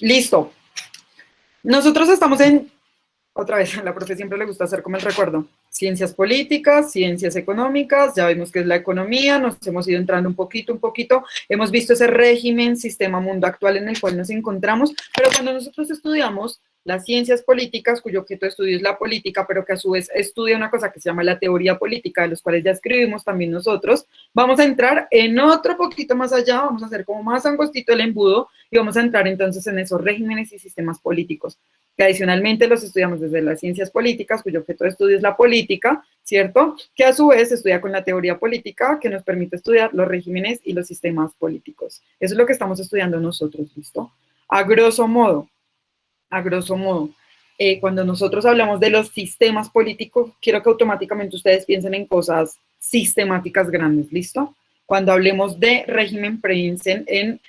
Listo. Nosotros estamos en, otra vez, a la profe siempre le gusta hacer como el recuerdo, ciencias políticas, ciencias económicas, ya vimos qué es la economía, nos hemos ido entrando un poquito, hemos visto ese régimen, sistema, mundo actual en el cual nos encontramos, pero cuando nosotros estudiamos las ciencias políticas, cuyo objeto de estudio es la política, pero que a su vez estudia una cosa que se llama la teoría política, de los cuales ya escribimos también nosotros, vamos a entrar en otro poquito más allá, vamos a hacer como más angostito el embudo y vamos a entrar entonces en esos regímenes y sistemas políticos, que adicionalmente los estudiamos desde las ciencias políticas, cuyo objeto de estudio es la política, ¿cierto? Que a su vez se estudia con la teoría política, que nos permite estudiar los regímenes y los sistemas políticos. Eso es lo que estamos estudiando nosotros, ¿listo? A grosso modo, cuando nosotros hablamos de los sistemas políticos, quiero que automáticamente ustedes piensen en cosas sistemáticas grandes, ¿listo? Cuando hablemos de régimen, piensen en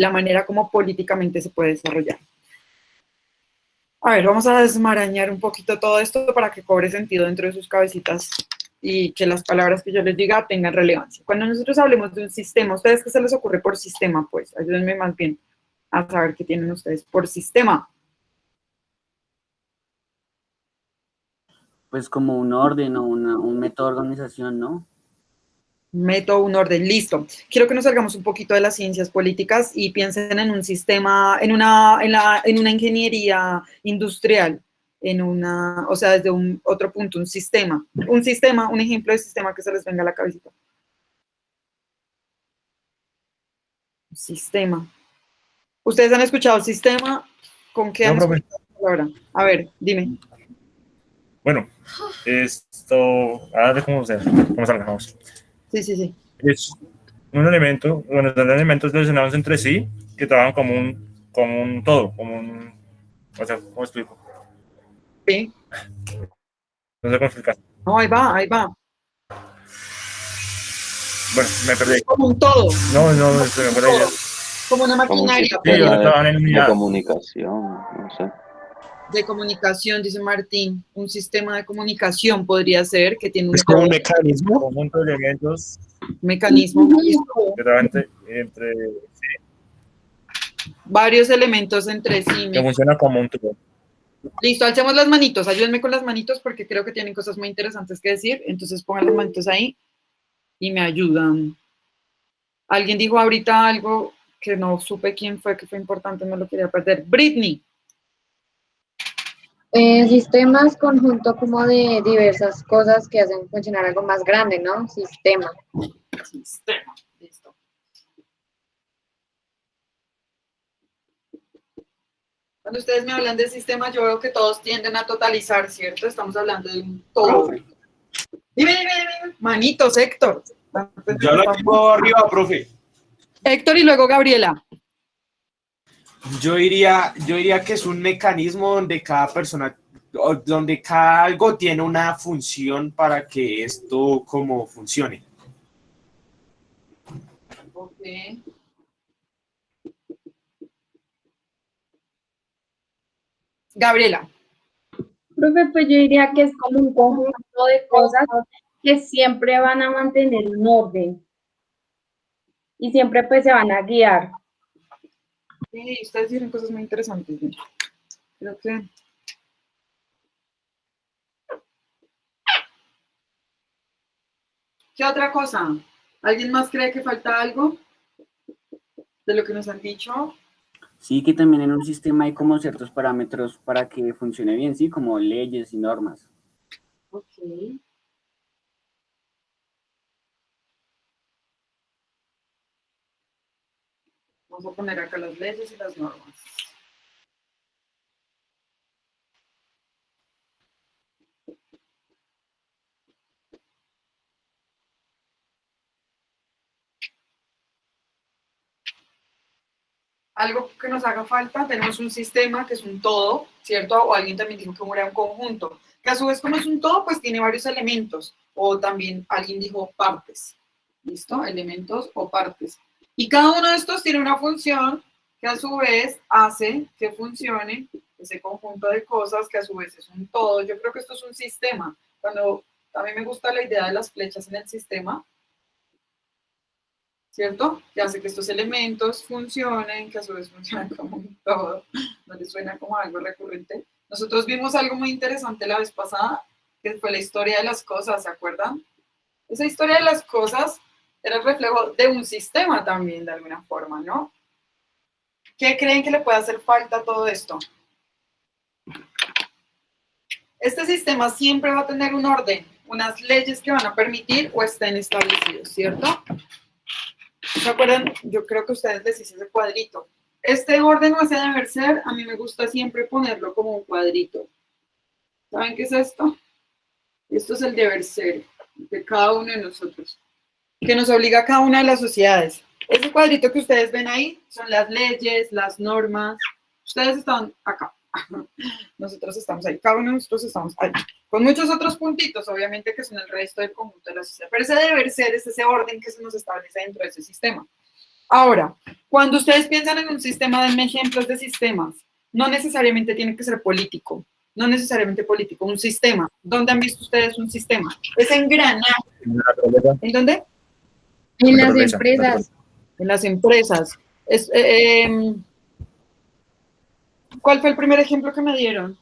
la manera como políticamente se puede desarrollar. A ver, vamos a desmarañar un poquito todo esto para que cobre sentido dentro de sus cabecitas y que las palabras que yo les diga tengan relevancia. Cuando nosotros hablemos de un sistema, ¿ustedes qué se les ocurre por sistema? Pues ayúdenme más bien a saber qué tienen ustedes por sistema. Pues como un orden o un método de organización, ¿no? Método, un orden, listo. Quiero que nos salgamos un poquito de las ciencias políticas y piensen en un sistema, en una ingeniería industrial, o sea, desde un otro punto, un sistema, un ejemplo de sistema que se les venga a la cabecita. Sistema. ¿Ustedes han escuchado sistema? ¿Con qué han escuchado la palabra? A ver, dime. Bueno, a ver cómo salgamos. Sí. Es un elemento, bueno, son elementos relacionados entre sí que trabajan como un todo, o sea, ¿cómo explico? Sí. No sé cómo explicar. No, ahí va. Bueno, me perdí. Como un todo. No, se me fue la idea. Como una maquinaria. Sí, trabajan en unidad. De comunicación, no sé. De comunicación, dice Martín. Un sistema de comunicación podría ser que tiene un... Es como un mecanismo. Un conjunto de elementos. Mecanismo. Que trabajan entre varios elementos entre sí. Que funciona como un tubo. Listo, alcemos las manitos. Ayúdenme con las manitos porque creo que tienen cosas muy interesantes que decir. Entonces pongan las manitos ahí y me ayudan. Alguien dijo ahorita algo que no supe quién fue, que fue importante, no lo quería perder. Britney. Sistemas, conjunto como de diversas cosas que hacen funcionar algo más grande, ¿no? Sistema. Listo. Cuando ustedes me hablan de sistema, yo veo que todos tienden a totalizar, ¿cierto? Estamos hablando de un todo. Dime. Manitos, Héctor. Yo lo tengo arriba, profe. Héctor y luego Gabriela. Yo diría que es un mecanismo donde cada persona, donde cada algo tiene una función para que esto como funcione. Ok. Gabriela. Profe, pues yo diría que es como un conjunto de cosas que siempre van a mantener un orden y siempre pues se van a guiar. Sí, ustedes dicen cosas muy interesantes. Creo que... ¿Qué otra cosa? ¿Alguien más cree que falta algo de lo que nos han dicho? Sí, que también en un sistema hay como ciertos parámetros para que funcione bien, sí, como leyes y normas. Ok. Vamos a poner acá las leyes y las normas. Algo que nos haga falta, tenemos un sistema que es un todo, ¿cierto? O alguien también dijo que era un conjunto, que a su vez como es un todo, pues tiene varios elementos, o también alguien dijo partes, ¿listo? Elementos o partes. Y cada uno de estos tiene una función que a su vez hace que funcione ese conjunto de cosas que a su vez es un todo. Yo creo que esto es un sistema. Cuando a mí me gusta la idea de las flechas en el sistema, ¿cierto? Que hace que estos elementos funcionen, que a su vez funcionan como un todo, ¿no les suena como algo recurrente? Nosotros vimos algo muy interesante la vez pasada, que fue la historia de las cosas, ¿se acuerdan? Esa historia de las cosas era el reflejo de un sistema también, de alguna forma, ¿no? ¿Qué creen que le puede hacer falta a todo esto? Este sistema siempre va a tener un orden, unas leyes que van a permitir o estén establecidos, ¿cierto? ¿Se acuerdan? Yo creo que ustedes les hice ese cuadrito. Este orden o ese deber ser, a mí me gusta siempre ponerlo como un cuadrito. ¿Saben qué es esto? Esto es el deber ser de cada uno de nosotros, que nos obliga a cada una de las sociedades. Ese cuadrito que ustedes ven ahí son las leyes, las normas. Ustedes están acá. Nosotros estamos ahí. Cada uno de nosotros estamos ahí. Con muchos otros puntitos, obviamente, que son el resto del conjunto de la sociedad. Pero ese deber ser es ese orden que se nos establece dentro de ese sistema. Ahora, cuando ustedes piensan en un sistema, denme ejemplos de sistemas. No necesariamente tiene que ser político. No necesariamente político. Un sistema. ¿Dónde han visto ustedes un sistema? Es engranaje. ¿En dónde? En las Naturaleza, empresas. En las empresas. ¿Cuál fue el primer ejemplo que me dieron?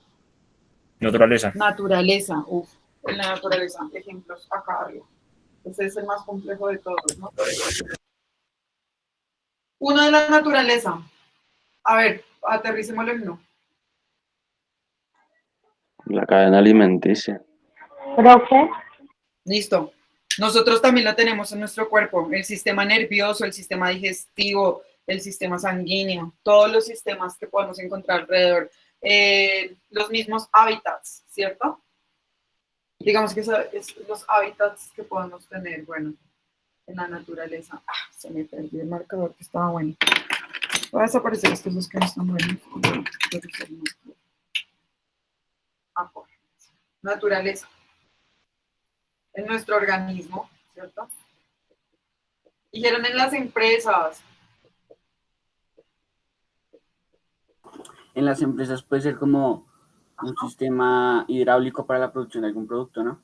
Naturaleza. Naturaleza. Uf, en la naturaleza. Ejemplos acá arriba. Ese es el más complejo de todos, ¿no? Uno de la naturaleza. A ver, aterricémoslo en uno. La cadena alimenticia. Profe, Listo. Nosotros también lo tenemos en nuestro cuerpo. El sistema nervioso, el sistema digestivo, el sistema sanguíneo, todos los sistemas que podemos encontrar alrededor. Los mismos hábitats, ¿cierto? Digamos que es los hábitats que podemos tener, bueno, en la naturaleza. Ah, se me perdió el marcador que estaba bueno. Voy a desaparecer estos dos que no están buenos. Naturaleza. En nuestro organismo, ¿cierto? Dijeron en las empresas. En las empresas puede ser como un sistema hidráulico para la producción de algún producto, ¿no?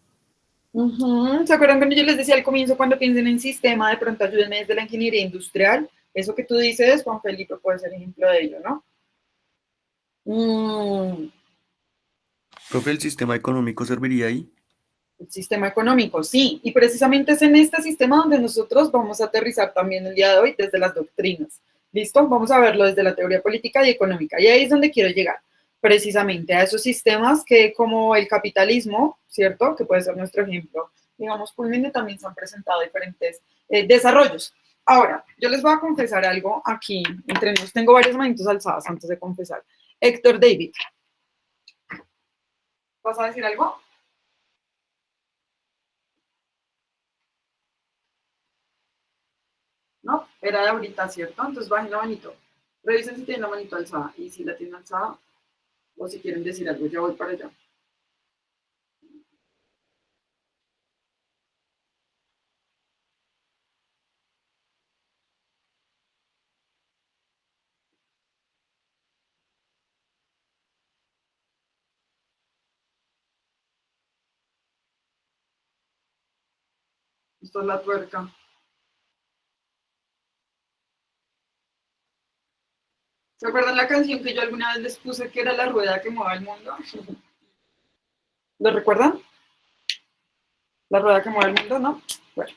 ¿Se acuerdan cuando yo les decía al comienzo, cuando piensen en sistema, de pronto ayúdenme desde la ingeniería industrial? Eso que tú dices, Juan Felipe, puede ser ejemplo de ello, ¿no? Profe, ¿el sistema económico serviría ahí? El sistema económico, sí. Y precisamente es en este sistema donde nosotros vamos a aterrizar también el día de hoy desde las doctrinas. ¿Listo? Vamos a verlo desde la teoría política y económica. Y ahí es donde quiero llegar, precisamente a esos sistemas que, como el capitalismo, ¿cierto? Que puede ser nuestro ejemplo, digamos, culmine, también se han presentado diferentes desarrollos. Ahora, yo les voy a confesar algo aquí, entre nos. Tengo varias manitos alzadas antes de confesar. Héctor David, ¿vas a decir algo? ¿No? Era de ahorita, ¿cierto? Entonces bajen la manito. Revisen si tienen la manito alzada. Y si la tienen alzada, o si quieren decir algo, ya voy para allá. Esto es la tuerca. ¿Se acuerdan la canción que yo alguna vez les puse que era la rueda que mueve el mundo? ¿Lo recuerdan? La rueda que mueve el mundo, ¿no? Bueno.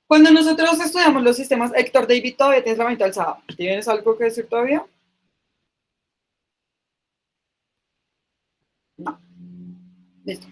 Cuando nosotros estudiamos los sistemas, Héctor David, todavía tienes la manito alzada. ¿Tienes algo que decir todavía? No. Listo.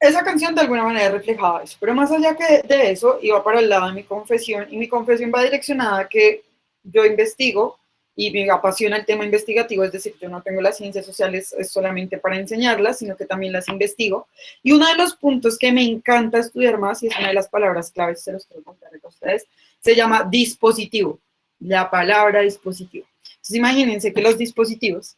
Esa canción de alguna manera reflejaba eso, pero más allá de eso, iba para el lado de mi confesión, y mi confesión va direccionada a que yo investigo y me apasiona el tema investigativo, es decir, yo no tengo las ciencias sociales solamente para enseñarlas, sino que también las investigo. Y uno de los puntos que me encanta estudiar más, y es una de las palabras claves, se los quiero contar a ustedes, se llama dispositivo, la palabra dispositivo. Entonces imagínense que los dispositivos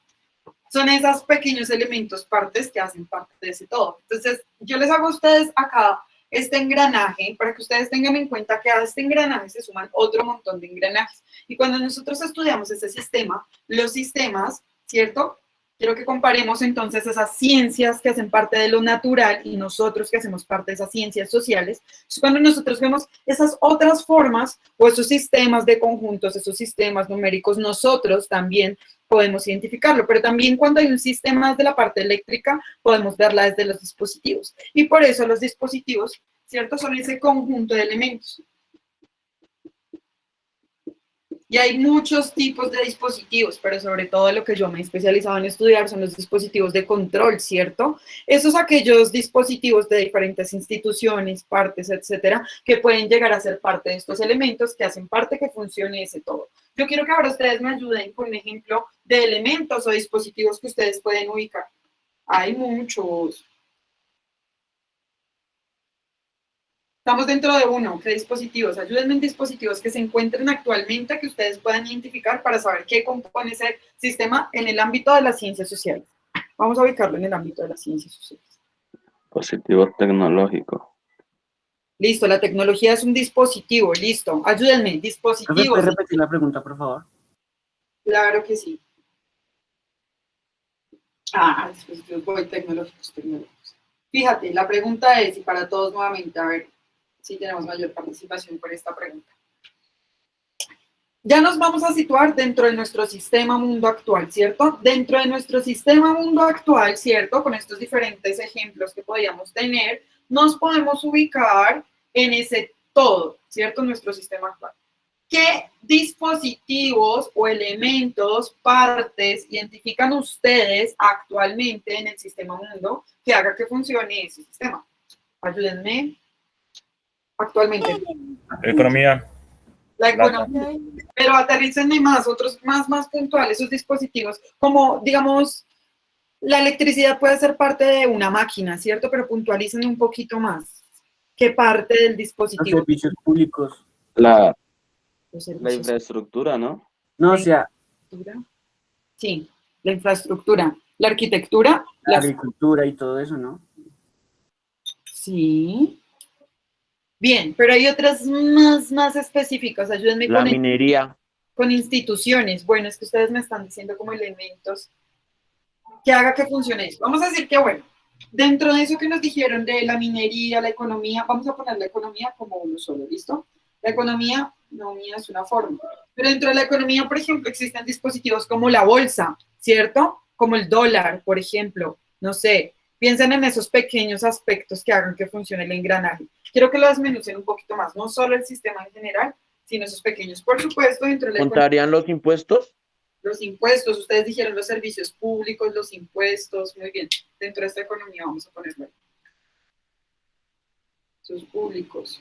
son esos pequeños elementos, partes que hacen parte de ese todo. Entonces, yo les hago a ustedes acá este engranaje para que ustedes tengan en cuenta que a este engranaje se suman otro montón de engranajes. Y cuando nosotros estudiamos ese sistema, los sistemas, ¿cierto? Quiero que comparemos entonces esas ciencias que hacen parte de lo natural y nosotros que hacemos parte de esas ciencias sociales. Entonces, cuando nosotros vemos esas otras formas o esos sistemas de conjuntos, esos sistemas numéricos, nosotros también podemos identificarlo, pero también cuando hay un sistema desde la parte eléctrica, podemos verla desde los dispositivos. Y por eso los dispositivos, ¿cierto? Son ese conjunto de elementos. Y hay muchos tipos de dispositivos, pero sobre todo lo que yo me he especializado en estudiar son los dispositivos de control, ¿cierto? Esos aquellos dispositivos de diferentes instituciones, partes, etcétera, que pueden llegar a ser parte de estos elementos que hacen parte que funcione ese todo. Yo quiero que ahora ustedes me ayuden con un ejemplo de elementos o dispositivos que ustedes pueden ubicar. Hay muchos. Estamos dentro de uno. ¿Qué dispositivos? Ayúdenme en dispositivos que se encuentren actualmente, que ustedes puedan identificar para saber qué compone ese sistema en el ámbito de las ciencias sociales. Vamos a ubicarlo en el ámbito de las ciencias sociales. Dispositivo tecnológico. Listo, la tecnología es un dispositivo. Listo. Ayúdenme. Dispositivos. ¿Puedes repetir la pregunta, por favor? Claro que sí. Dispositivos tecnológicos. Fíjate, la pregunta es, y para todos nuevamente, a ver si tenemos mayor participación por esta pregunta. Ya nos vamos a situar dentro de nuestro sistema mundo actual, ¿cierto? Dentro de nuestro sistema mundo actual, ¿cierto? Con estos diferentes ejemplos que podríamos tener, nos podemos ubicar en ese todo, ¿cierto? Nuestro sistema actual. ¿Qué dispositivos o elementos, partes, identifican ustedes actualmente en el sistema mundo que haga que funcione ese sistema? Ayúdenme. Actualmente. Economía. La economía. Pero aterrícenme más, otros más puntuales, esos dispositivos. Como, digamos, la electricidad puede ser parte de una máquina, ¿cierto? Pero puntualicen un poquito más. ¿Qué parte del dispositivo? Los servicios públicos. La Los servicios. infraestructura, ¿no? No, o sea, Sí, la infraestructura. La arquitectura. la agricultura y todo eso, ¿no? Sí. Bien, pero hay otras más específicas. Ayúdenme La minería. con instituciones. Bueno, es que ustedes me están diciendo como elementos que haga que funcione eso. Vamos a decir que, bueno, dentro de eso que nos dijeron de la minería, la economía, vamos a poner la economía como uno solo, ¿listo? La economía es una forma. Pero dentro de la economía, por ejemplo, existen dispositivos como la bolsa, ¿cierto? Como el dólar, por ejemplo. No sé, piensen en esos pequeños aspectos que hagan que funcione el engranaje. Quiero que lo desmenucen un poquito más, no solo el sistema en general, sino esos pequeños. Por supuesto, dentro de la economía. ¿Contarían los impuestos? Los impuestos, ustedes dijeron los servicios públicos, los impuestos, muy bien. Dentro de esta economía vamos a ponerlo ahí. Sus públicos.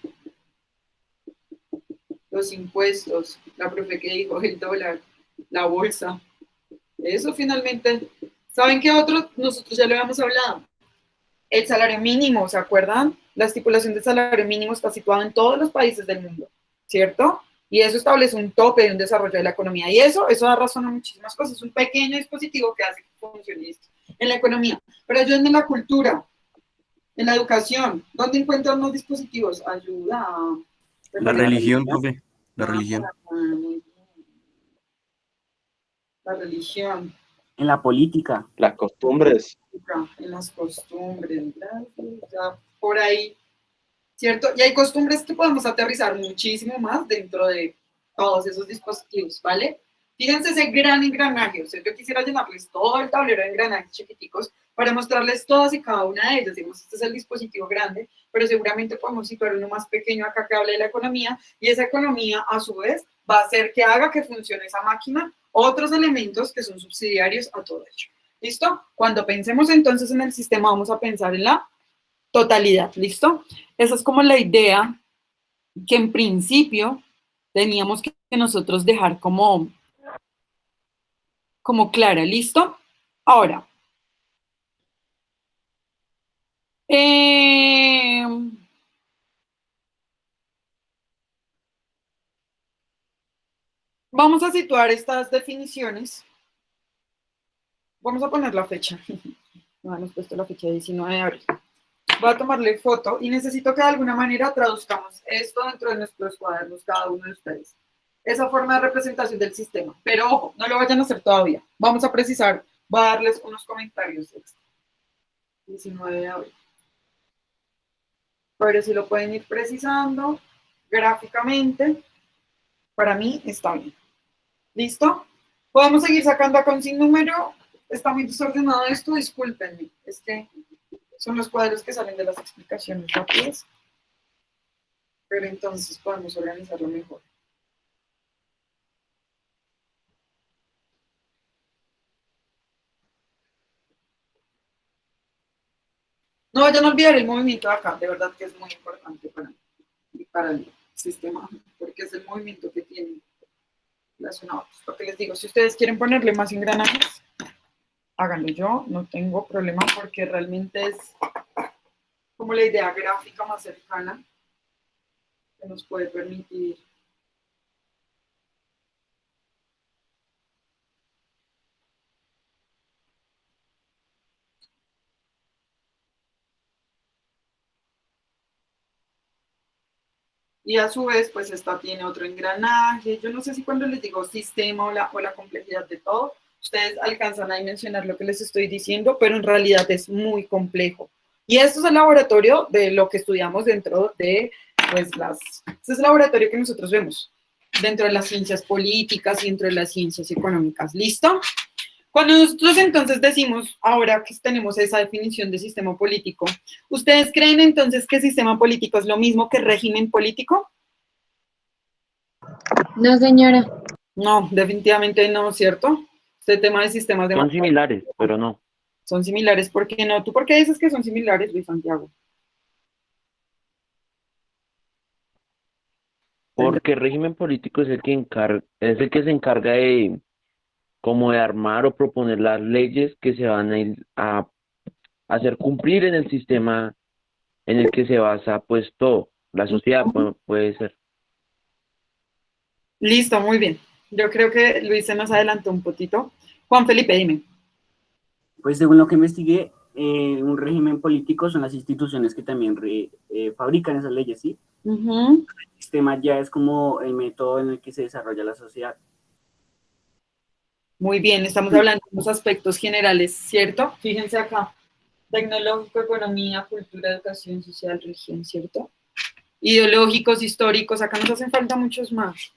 Los impuestos, la profe que dijo, el dólar, la bolsa. Eso finalmente, ¿saben qué otro? Nosotros ya lo habíamos hablado. El salario mínimo, ¿se acuerdan? La estipulación del salario mínimo está situada en todos los países del mundo, ¿cierto? Y eso establece un tope de un desarrollo de la economía. Y eso da razón a muchísimas cosas. Es un pequeño dispositivo que hace que funcione esto en la economía. Pero ayuden en la cultura, en la educación. ¿Dónde encuentran los dispositivos? Ayuda. La religión, profe. La religión. La religión. En la política. Las costumbres. En las costumbres. Ya por ahí. ¿Cierto? Y hay costumbres que podemos aterrizar muchísimo más dentro de todos esos dispositivos, ¿vale? Fíjense ese gran engranaje. O sea, yo quisiera llenarles todo el tablero de engranajes chiquiticos para mostrarles todas y cada una de ellas. Digamos, este es el dispositivo grande, pero seguramente podemos situar uno más pequeño acá que hable de la economía, y esa economía, a su vez, va a hacer que haga que funcione esa máquina otros elementos que son subsidiarios a todo ello. ¿Listo? Cuando pensemos entonces en el sistema, vamos a pensar en la totalidad. ¿Listo? Esa es como la idea que en principio teníamos que nosotros dejar como clara. ¿Listo? Ahora, vamos a situar estas definiciones. Vamos a poner la fecha. No hemos puesto la fecha de 19 de abril. Voy a tomarle foto y necesito que de alguna manera traduzcamos esto dentro de nuestros cuadernos, cada uno de ustedes. Esa forma de representación del sistema. Pero ojo, no lo vayan a hacer todavía. Vamos a precisar Voy a darles unos comentarios extra. 19 de abril. Pero si lo pueden ir precisando gráficamente, para mí está bien. ¿Listo? Podemos seguir sacando acá un sinnúmero. Está muy desordenado esto, discúlpenme. Es que son los cuadros que salen de las explicaciones rápidas. Pero entonces podemos organizarlo mejor. No vayan a olvidar el movimiento de acá, de verdad que es muy importante para el sistema, porque es el movimiento que tiene relacionado. Porque les digo, si ustedes quieren ponerle más engranajes, háganlo. Yo no tengo problema porque realmente es como la idea gráfica más cercana que nos puede permitir y a su vez pues esta tiene otro engranaje. Yo no sé si cuando les digo sistema o la complejidad de todo, ustedes alcanzan a dimensionar lo que les estoy diciendo, pero en realidad es muy complejo. Y esto es el laboratorio de lo que estudiamos dentro de, pues, este es el laboratorio que nosotros vemos dentro de las ciencias políticas y dentro de las ciencias económicas. ¿Listo? Cuando nosotros entonces decimos, ahora que tenemos esa definición de sistema político, ¿ustedes creen entonces que sistema político es lo mismo que régimen político? No, señora. No, definitivamente no, ¿cierto? Este tema de sistemas de... Son similares, pero no. Son similares, ¿por qué no? ¿Tú por qué dices que son similares, Luis Santiago? Porque el régimen político es el que se encarga de como de armar o proponer las leyes que se van a ir a hacer cumplir en el sistema en el que se basa pues todo, la sociedad puede ser. Listo, muy bien. Yo creo que Luis se nos adelantó un poquito. Juan Felipe, dime. Pues según lo que investigué, un régimen político son las instituciones que también fabrican esas leyes, ¿sí? El sistema ya es como el método en el que se desarrolla la sociedad. Muy bien, estamos hablando de los aspectos generales, ¿cierto? Fíjense acá. Tecnológico, economía, cultura, educación, social, religión, ¿cierto? Ideológicos, históricos, acá nos hacen falta muchos más.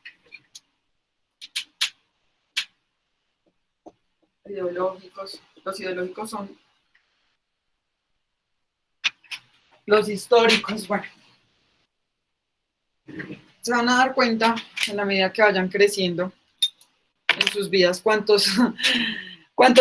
Ideológicos, los ideológicos son los históricos, bueno. Se van a dar cuenta en la medida que vayan creciendo en sus vidas cuántos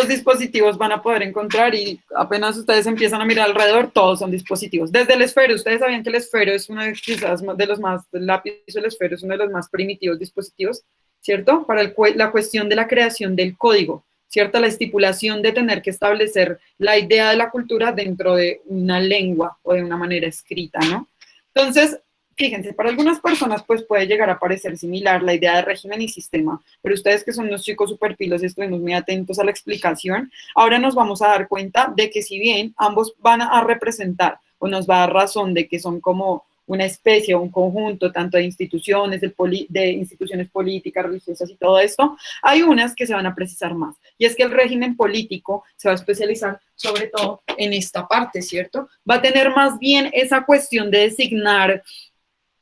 dispositivos van a poder encontrar y apenas ustedes empiezan a mirar alrededor, todos son dispositivos. Desde el esfero, ustedes sabían que el esfero es uno de, quizás de los más, el lápiz o el esfero es uno de los más primitivos dispositivos, ¿cierto? Para la cuestión de la creación del código, ¿cierto? La estipulación de tener que establecer la idea de la cultura dentro de una lengua o de una manera escrita, ¿no? Entonces, fíjense, para algunas personas pues puede llegar a parecer similar la idea de régimen y sistema, pero ustedes que son unos chicos súper pilos y estuvimos muy atentos a la explicación, ahora nos vamos a dar cuenta de que si bien ambos van a representar o nos va a dar razón de que son como una especie o un conjunto tanto de instituciones, de instituciones políticas, religiosas y todo esto, hay unas que se van a precisar más. Y es que el régimen político se va a especializar sobre todo en esta parte, ¿cierto? Va a tener más bien esa cuestión de designar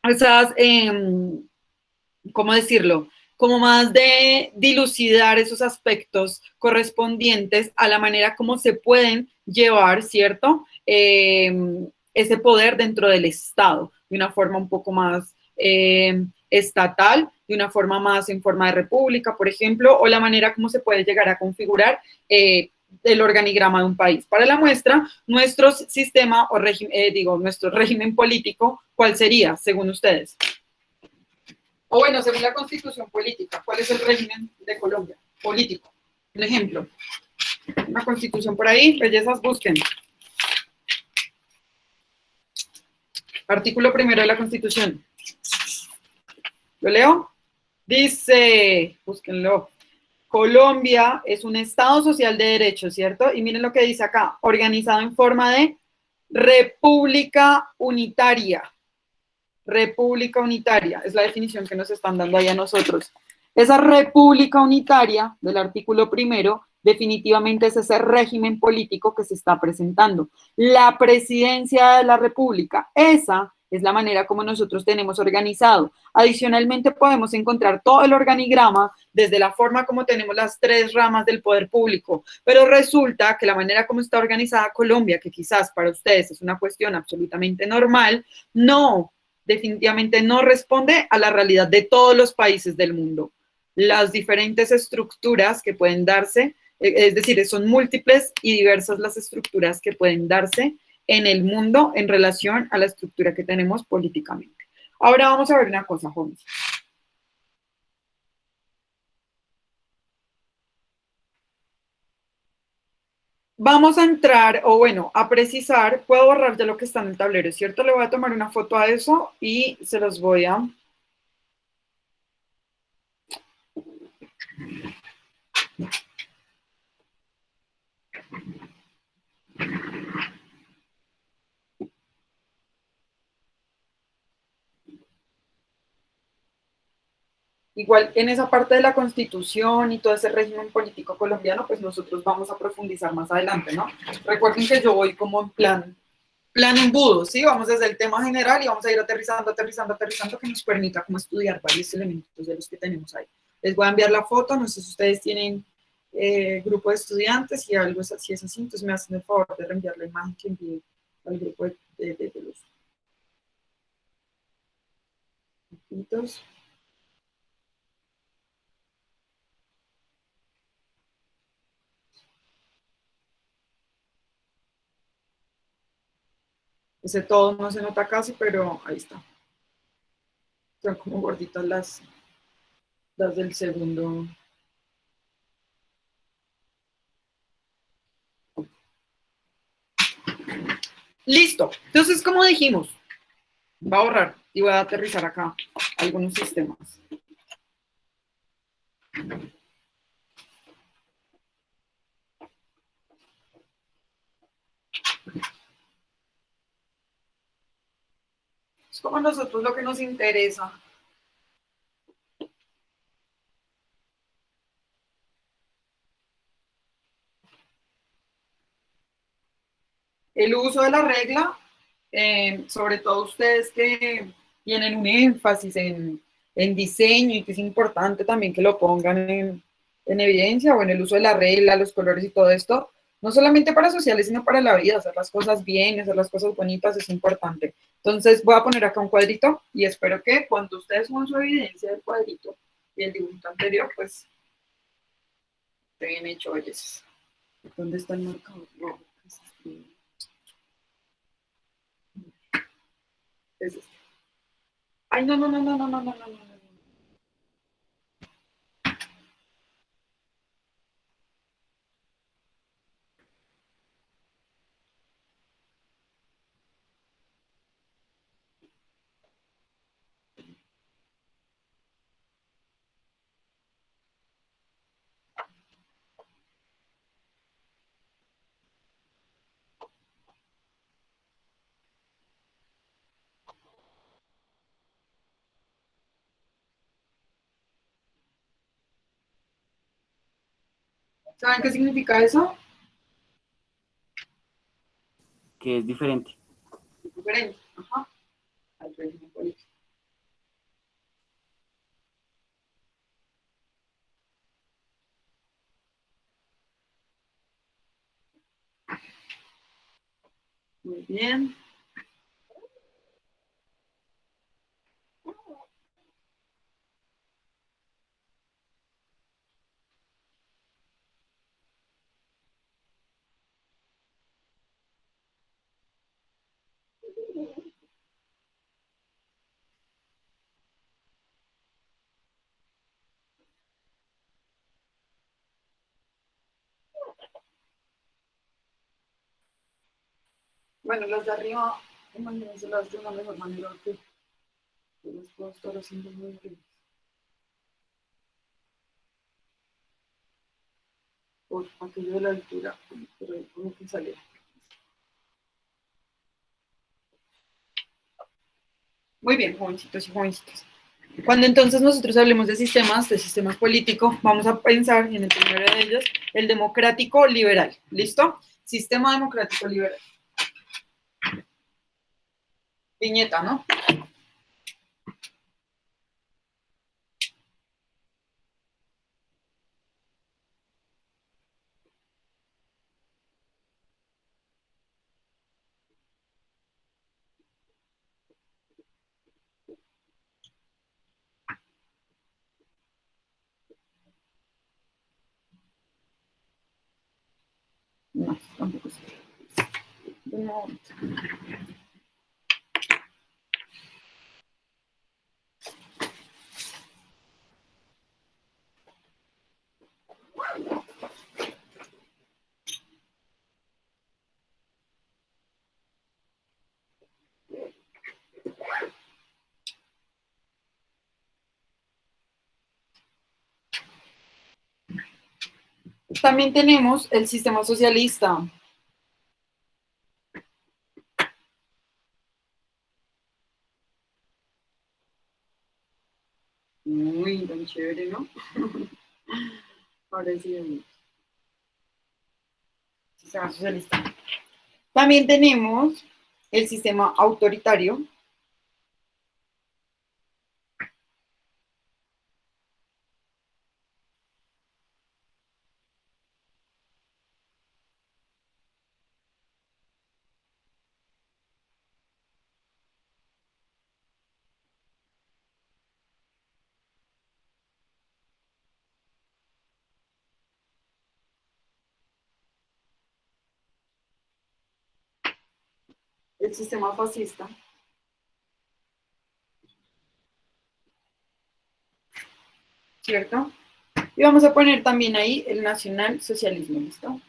esas, ¿cómo decirlo? Como más de dilucidar esos aspectos correspondientes a la manera como se pueden llevar, ¿cierto? Ese poder dentro del Estado, de una forma un poco más estatal, de una forma más en forma de república, por ejemplo, o la manera como se puede llegar a configurar el organigrama de un país. Para la muestra, nuestro sistema o nuestro régimen político, ¿cuál sería, según ustedes? O bueno, según la Constitución política, ¿cuál es el régimen de Colombia político? Un ejemplo, una Constitución por ahí, bellezas, busquen. Artículo 1 de la Constitución. ¿Lo leo? Dice, búsquenlo. Colombia es un Estado social de derecho, ¿cierto? Y miren lo que dice acá, organizado en forma de república unitaria. República unitaria, es la definición que nos están dando ahí a nosotros. Esa república unitaria del artículo 1 Definitivamente es ese régimen político que se está presentando. La presidencia de la República, esa es la manera como nosotros tenemos organizado. Adicionalmente podemos encontrar todo el organigrama desde la forma como tenemos las 3 ramas del poder público, pero resulta que la manera como está organizada Colombia, que quizás para ustedes es una cuestión absolutamente normal, no, definitivamente no responde a la realidad de todos los países del mundo. Las diferentes estructuras que pueden darse, es decir, son múltiples y diversas las estructuras que pueden darse en el mundo en relación a la estructura que tenemos políticamente. Ahora vamos a ver una cosa, jóvenes. Vamos a entrar, o bueno, a precisar, puedo borrar ya lo que está en el tablero, ¿cierto? Le voy a tomar una foto a eso y se los voy a... Igual en esa parte de la Constitución y todo ese régimen político colombiano, pues nosotros vamos a profundizar más adelante, ¿no? Recuerden que yo voy como en plan embudo, ¿sí? Vamos desde el tema general y vamos a ir aterrizando, que nos permita como estudiar varios elementos de los que tenemos ahí. Les voy a enviar la foto, no sé si ustedes tienen grupo de estudiantes y algo es, si es así, entonces me hacen el favor de reenviar la imagen que envié al grupo de los... Ese todo no se nota casi, pero ahí está. Son como gorditas las del segundo. Listo. Entonces, como dijimos, voy a borrar y voy a aterrizar acá algunos sistemas. Es como a nosotros lo que nos interesa. El uso de la regla, sobre todo ustedes que tienen un énfasis en diseño y que es importante también que lo pongan en evidencia o en el uso de la regla, los colores y todo esto, no solamente para sociales, sino para la vida, hacer las cosas bien, hacer las cosas bonitas es importante. Entonces voy a poner acá un cuadrito y espero que cuando ustedes suban su evidencia del cuadrito y el dibujo anterior, pues esté bien hecho, oyes. ¿Dónde está el marcador rojo? Es este. Ay, no. ¿Saben qué significa eso? Que es diferente. Diferente, ajá, al régimen político. Muy bien. Bueno, las de arriba, imagínense las de una mejor manera que yo las puedo estar haciendo muy bien. Por aquello de la altura, pero ahí como que sale. Muy bien, jovencitos y jovencitas. Cuando entonces nosotros hablemos de sistemas políticos, vamos a pensar en el primero de ellos, el democrático liberal. ¿Listo? Sistema democrático liberal. Viñeta, ¿no? No, tampoco sé. No. También tenemos el sistema socialista. Muy tan chévere, ¿no? Ahora sí, sistema socialista. También tenemos el sistema autoritario. El sistema fascista. ¿Cierto? Y vamos a poner también ahí el nacionalsocialismo, ¿listo?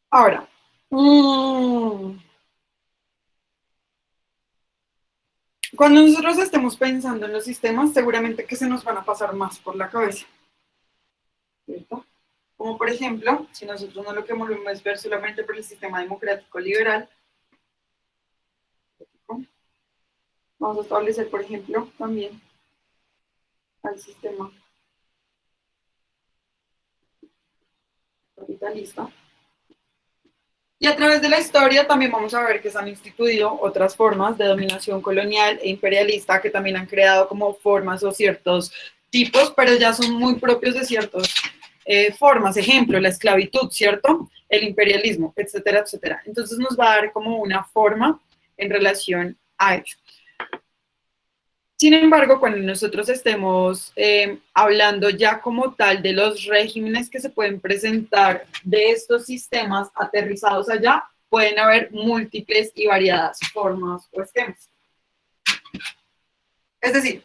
Ahora, cuando nosotros estemos pensando en los sistemas, seguramente que se nos van a pasar más por la cabeza, ¿cierto? Como por ejemplo, si nosotros no lo queremos ver solamente por el sistema democrático liberal, vamos a establecer, por ejemplo, también al sistema capitalista. Y a través de la historia también vamos a ver que se han instituido otras formas de dominación colonial e imperialista que también han creado como formas o ciertos tipos, pero ya son muy propios de ciertas formas. Ejemplo, la esclavitud, ¿cierto? El imperialismo, etcétera, etcétera. Entonces nos va a dar como una forma en relación a ello. Sin embargo, cuando nosotros estemos hablando ya como tal de los regímenes que se pueden presentar de estos sistemas aterrizados allá, pueden haber múltiples y variadas formas o esquemas. Es decir,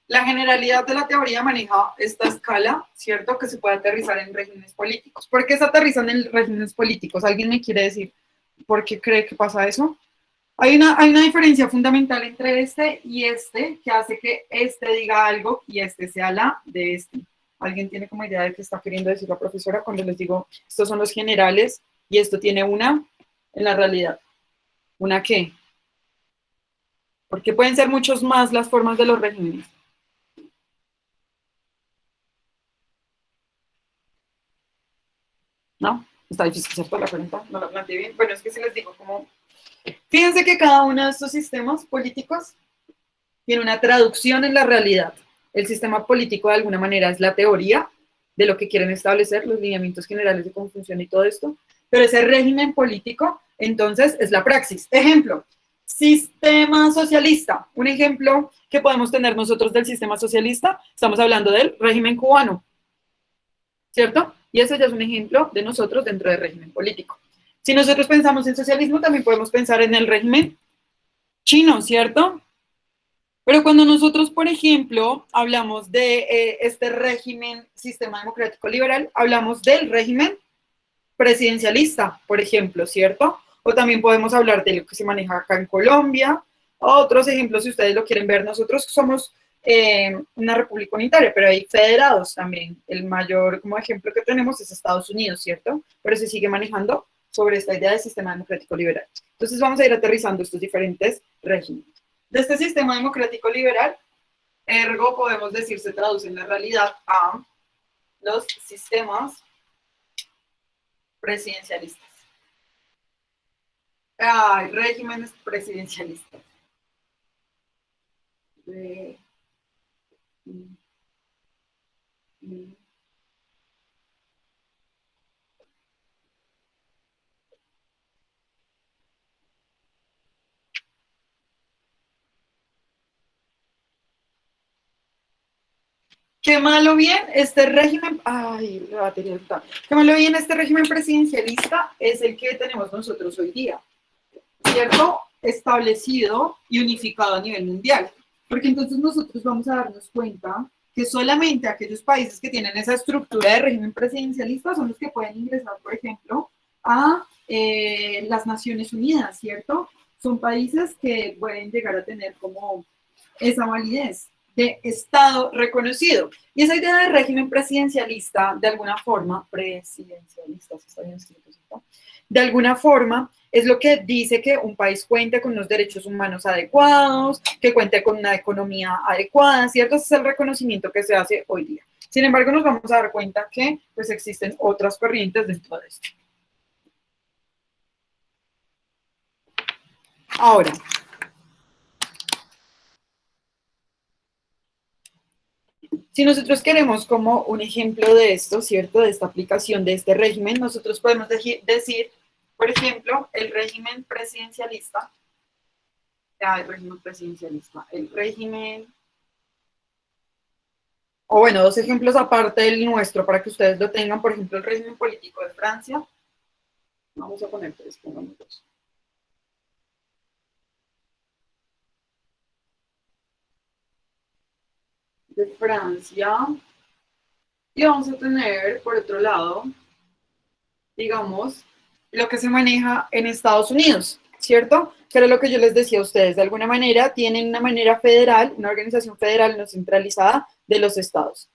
la generalidad de la teoría maneja esta escala, ¿cierto? Que se puede aterrizar en regímenes políticos. ¿Por qué se aterrizan en regímenes políticos? ¿Alguien me quiere decir por qué cree que pasa eso? Hay una diferencia fundamental entre este y este que hace que este diga algo y este sea la de este. ¿Alguien tiene como idea de qué está queriendo decir la profesora cuando les digo estos son los generales y esto tiene una en la realidad? ¿Una qué? Porque pueden ser muchos más las formas de los regímenes. ¿No? Está difícil, ¿cierto? La pregunta no la planteé bien. Bueno, es que si les digo como... Fíjense que cada uno de estos sistemas políticos tiene una traducción en la realidad. El sistema político de alguna manera es la teoría de lo que quieren establecer, los lineamientos generales de cómo funciona y todo esto, pero ese régimen político, entonces, es la praxis. Ejemplo, sistema socialista. Un ejemplo que podemos tener nosotros del sistema socialista, estamos hablando del régimen cubano, ¿cierto? Y ese ya es un ejemplo de nosotros dentro del régimen político. Si nosotros pensamos en socialismo, también podemos pensar en el régimen chino, ¿cierto? Pero cuando nosotros, por ejemplo, hablamos de este régimen, sistema democrático liberal, hablamos del régimen presidencialista, por ejemplo, ¿cierto? O también podemos hablar de lo que se maneja acá en Colombia. Otros ejemplos, si ustedes lo quieren ver, nosotros somos una república unitaria, pero hay federados también. El mayor como ejemplo que tenemos es Estados Unidos, ¿cierto? Pero se sigue manejando sobre esta idea de sistema democrático liberal. Entonces vamos a ir aterrizando estos diferentes regímenes. De este sistema democrático liberal, ergo podemos decir se traduce en la realidad a los sistemas presidencialistas. Ay, regímenes presidencialistas. Qué malo bien este régimen, ay, la batería está. Qué malo bien este régimen presidencialista es el que tenemos nosotros hoy día, ¿cierto? Establecido y unificado a nivel mundial. Porque entonces nosotros vamos a darnos cuenta que solamente aquellos países que tienen esa estructura de régimen presidencialista son los que pueden ingresar, por ejemplo, a las Naciones Unidas, ¿cierto? Son países que pueden llegar a tener como esa validez de Estado reconocido. Y esa idea de régimen presidencialista, de alguna forma, presidencialista, si está bien escrito, ¿cierto? De alguna forma, es lo que dice que un país cuente con unos derechos humanos adecuados, que cuente con una economía adecuada, ¿cierto? Ese es el reconocimiento que se hace hoy día. Sin embargo, nos vamos a dar cuenta que pues, existen otras corrientes dentro de esto. Ahora, si nosotros queremos como un ejemplo de esto, ¿cierto? De esta aplicación de este régimen, nosotros podemos decir, por ejemplo, el régimen presidencialista. El régimen presidencialista. El régimen... O bueno, dos ejemplos aparte del nuestro para que ustedes lo tengan. Por ejemplo, el régimen político de Francia. Vamos a poner tres, pongamos dos. De Francia. Y vamos a tener, por otro lado, digamos, lo que se maneja en Estados Unidos, ¿cierto? Que era lo que yo les decía a ustedes. De alguna manera, tienen una manera federal, una organización federal no centralizada de los estados.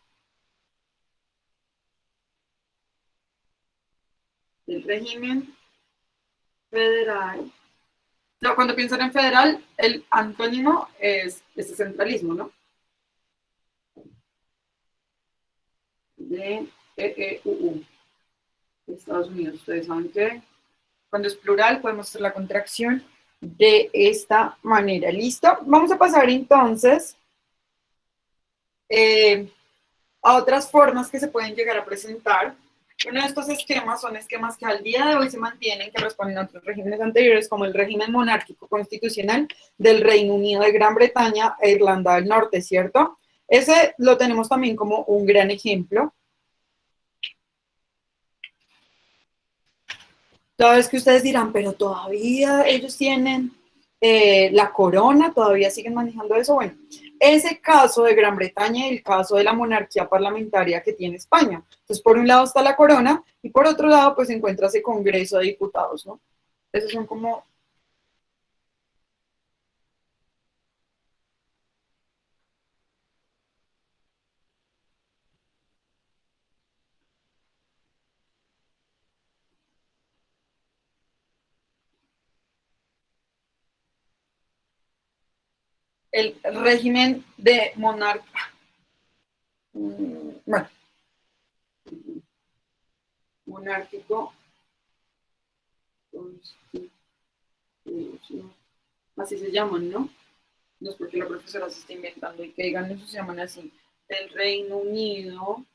El régimen federal. No, cuando piensan en federal, el antónimo es este centralismo, ¿no? De EEUU. Estados Unidos. Ustedes saben que cuando es plural podemos hacer la contracción de esta manera. ¿Listo? Vamos a pasar entonces a otras formas que se pueden llegar a presentar. Uno de estos esquemas son esquemas que al día de hoy se mantienen, que responden a otros regímenes anteriores, como el régimen monárquico constitucional del Reino Unido de Gran Bretaña e Irlanda del Norte, ¿cierto? Ese lo tenemos también como un gran ejemplo. Toda vez que ustedes dirán, pero todavía ellos tienen la corona, todavía siguen manejando eso. Bueno, ese caso de Gran Bretaña y el caso de la monarquía parlamentaria que tiene España. Entonces, por un lado está la corona y por otro lado, pues se encuentra ese Congreso de Diputados, ¿no? Esos son como... el régimen de monarca. Bueno, monárquico, así se llaman, ¿no? No es porque la profesora se está inventando y que digan eso, se llaman así. El Reino Unido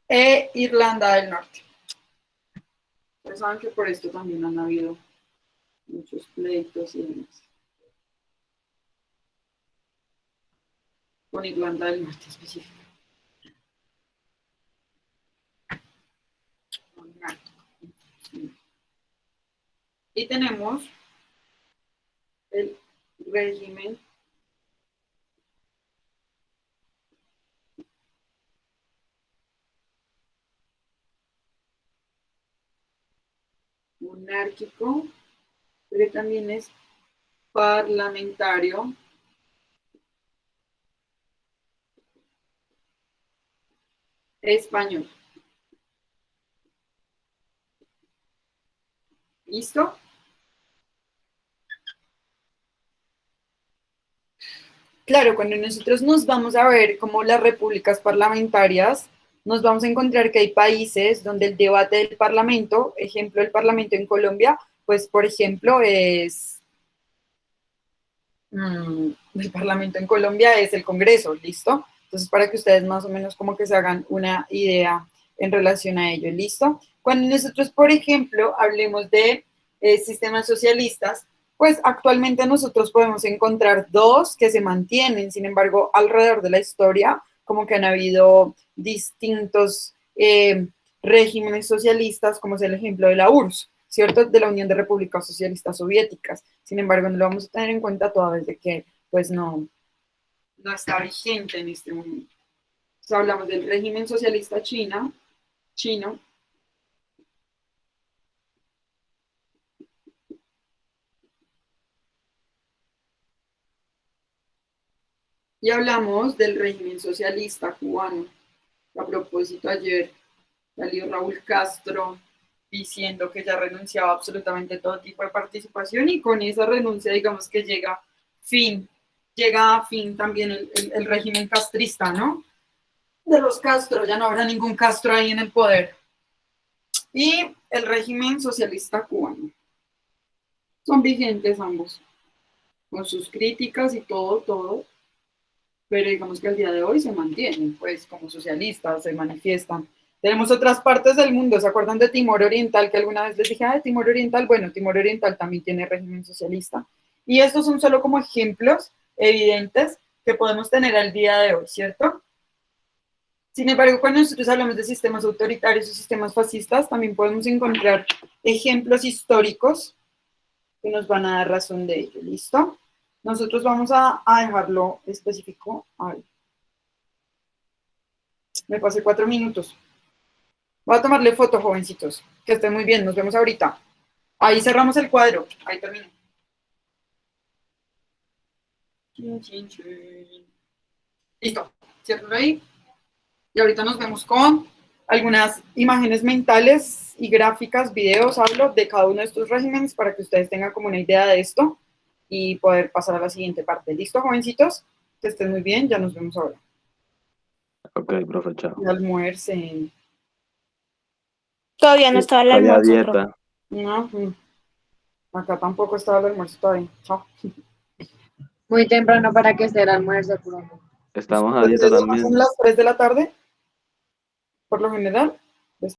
e Irlanda del Norte. Ustedes saben que por esto también han habido muchos pleitos y demás. Con Irlanda del Norte específico. Y tenemos el régimen monárquico, pero también es parlamentario. Español. ¿Listo? Claro, cuando nosotros nos vamos a ver como las repúblicas parlamentarias, nos vamos a encontrar que hay países donde el debate del parlamento, ejemplo, el parlamento en Colombia, pues por ejemplo es, el parlamento en Colombia es el Congreso, ¿listo? Entonces para que ustedes más o menos como que se hagan una idea en relación a ello, ¿listo? Cuando nosotros, por ejemplo, hablemos de sistemas socialistas, pues actualmente nosotros podemos encontrar dos que se mantienen, sin embargo, alrededor de la historia, como que han habido distintos regímenes socialistas, como es el ejemplo de la URSS, ¿cierto? De la Unión de Repúblicas Socialistas Soviéticas. Sin embargo, no lo vamos a tener en cuenta toda vez de que, pues, no está vigente en este momento. Entonces, hablamos del régimen socialista chino, y hablamos del régimen socialista cubano. A propósito, ayer salió Raúl Castro diciendo que ya renunciaba absolutamente a todo tipo de participación y con esa renuncia, digamos que llega a fin también el régimen castrista, ¿no? De los Castro, ya no habrá ningún Castro ahí en el poder. Y el régimen socialista cubano. Son vigentes ambos, con sus críticas y todo, pero digamos que al día de hoy se mantienen, pues como socialistas, se manifiestan. Tenemos otras partes del mundo, ¿se acuerdan de Timor Oriental? Que alguna vez les dije, de Timor Oriental, bueno, Timor Oriental también tiene régimen socialista. Y estos son solo como ejemplos evidentes que podemos tener al día de hoy, ¿cierto? Sin embargo, cuando nosotros hablamos de sistemas autoritarios o sistemas fascistas, también podemos encontrar ejemplos históricos que nos van a dar razón de ello, ¿listo? Nosotros vamos a dejarlo específico. Ay. Me pasé 4 minutos. Voy a tomarle foto, jovencitos. Que estén muy bien, nos vemos ahorita. Ahí cerramos el cuadro. Ahí termino. Listo. Cierro ahí. Y ahorita nos vemos con algunas imágenes mentales y gráficas, videos, hablo de cada uno de estos regímenes para que ustedes tengan como una idea de esto y poder pasar a la siguiente parte. ¿Listo, jovencitos? Que estén muy bien, ya nos vemos ahora. Ok, profe, chao. Y almuercen. Todavía no estaba el Estoy a almuerzo, profe. dieta. No, acá tampoco estaba el almuerzo todavía. Chao. Muy temprano para que esté el almuerzo, profe. Estamos a dieta ¿Ustedes también. son las 3 de la tarde? Por lo general.